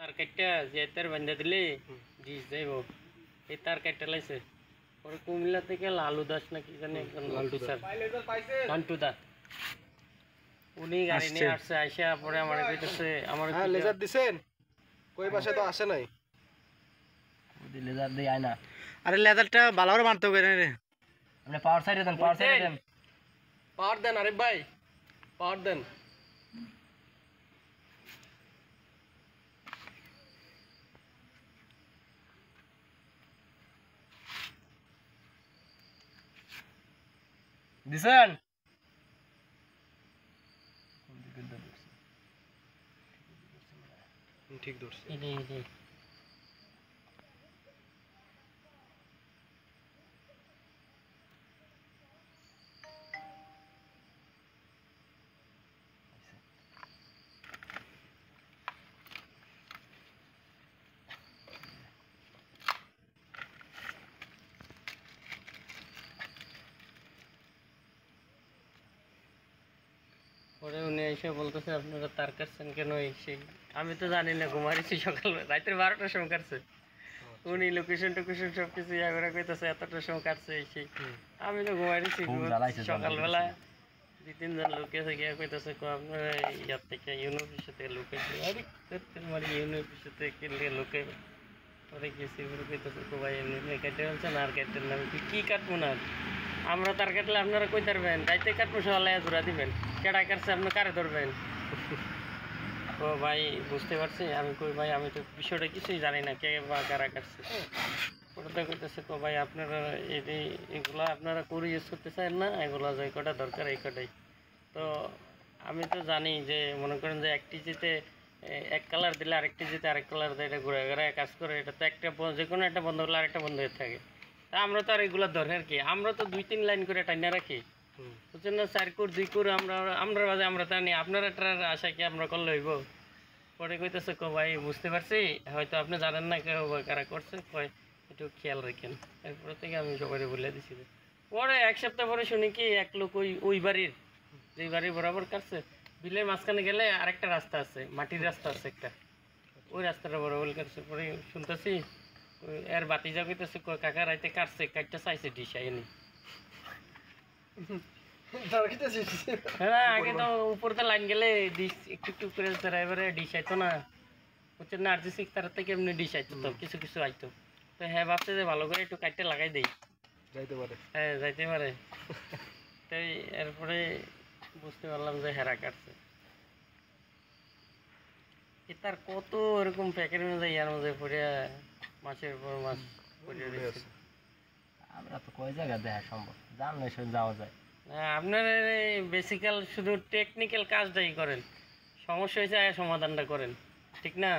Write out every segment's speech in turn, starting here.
তার কাটটা যে তার বান্ধা দিলে ডিস যাইব এই তার কাটটা লাইছে পরে কুমিল্লা থেকে লালু দাস নাকি জানি একজন অফিসার নান্টু দা উনি গাড়ি নিয়ে আসছে আইসা পরে আমার কইতেছে আমার লেজার দিছেন কই পাশে তো আসে নাই ওদি লেজার দেই আয় না আরে লেজারটা ভালো করে মারতে হবে রে আপনি পাওয়ার সাইডে দেন পাওয়ার দেন আরে ভাই পাওয়ার দেন দিছেন ঠিক ধরছে এই পরে উনি এসে বলতেছে আপনারা তার কাটছেন কেন সেই আমি তো জানি না ঘুমাইছি সকাল রাতের 12টার সময় কাটছে উনি লোকেশন টোকেশন সব কিছু ইয়া করে কইতেছে এতটার সময় কাটছে সেই আমি তো ঘুমাইছি সকালবেলা 2-3 জন লোক এসে গিয়ে কইতেছে আপনারা ইয়ার থেকে ইউনিভার্সিটি থেকে লোক এসে আরে মানে ইউনিভার্সিটি থেকে লোকে পরে গেছি বলে কইতেছে ভাই এমনি কাটতে বলছেন আর কাটতেন না কি কাটবো না আমরা তার কাটলে আপনারা কই ধরবেন যাইতে কাটবো সকালে জোড়া দিবেন কেডা কাটছে আপনি কারে ধরবেন ও ভাই বুঝতে পারছি আমি কই ভাই আমি তো বিষয়টা কিছুই জানি না কে বা কারা কাটছে ওটা কইতেছে তো ভাই আপনারা এগুলা আপনারা করে ইউজ করতে চান না এগুলা যে কটা দরকার এই কটাই তো আমি তো জানি যে মনে করেন যে একটি যেতে এক কালার দিলে আরেকটি যেতে আরেক কালার দেয় এটা ঘুরে ঘুরে কাজ করে এটা তো একটা যে কোনো একটা বন্ধ হলে আরেকটা বন্ধ হয়ে থাকে তা আমরা তো আর এগুলো দরকার কি আমরা তো 2-3 লাইন করে টাইনা রাখি বুঝছেন না 4 কোর 2 কোর আমরা বাজে আমরা তা নিই আপনারা এটার আশা কি আমরা করলে হইব পরে কইতেছে ভাই বুঝতে পারছি হয়তো আপনি জানেন না কেউ কারা করছে কয় একটু খেয়াল রাখেন এরপর থেকে আমি সবাই বলে দিছি পরে 1 সপ্তাহ পরে শুনি কি এক লোক ওই বাড়ির যেই বাড়ির বরাবর কাটছে বিলের মাঝখানে গেলে আরেকটা রাস্তা আছে মাটির রাস্তা আছে একটা ওই রাস্তাটা বরাবর কাটছে পরে শুনতেছি এর বাতি যা কইতেছে কাকা রাইতে কাটছে কাটটা চাইছে ডিসাইনি হ্যাঁ আগে তো উপরতে লাইন গেলে ডিশ একটু একটু করে এবারে ডিশ আইতো না হচ্ছে না আরজি সিক্স তার থেকে এমনি ডিশ আইতো তো কিছু কিছু আইতো তো হ্যাঁ ভাবছে যে ভালো করে একটু কাটতে লাগাই দেই যাইতে পারে হ্যাঁ যাইতে পারে তাই এরপরে বুঝতে পারলাম যে হেরা কাটছে তার কত এরকম প্যাকেটের মধ্যে ইয়ার মধ্যে পড়িয়া মাছের পর মাছ পড়িয়া রয়েছে আমরা তো কয় জায়গা দেখা সম্ভব জানলে সব যাওয়া যায় আপনার বেসিক্যাল শুধু টেকনিক্যাল কাজটাই করেন সমস্যা হয়েছে সমাধানটা করেন ঠিক না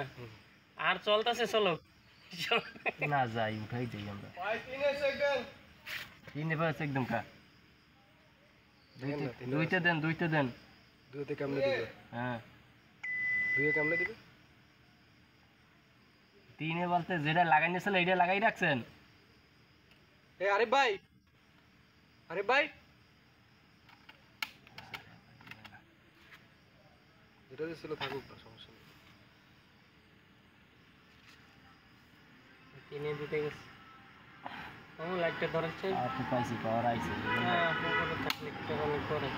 আর চলতেছে চলো না যাই উঠাই যাই আমরা 3 পাঁচ একদম কা দুইতে দেন দুইতে কেমনে দিবে হ্যাঁ দুইয়ে কেমনে দিবে 3 বলতে যেটা লাগাইনেছিল এইটা লাগাই রাখছেন আরে ভাই যেটা দিছিল থাকুক না সমস্যা নেই 3 দিতে গেছে লাইটটা ধরেছে আর তো পাইছি পাওয়ার আইছে হ্যাঁ করে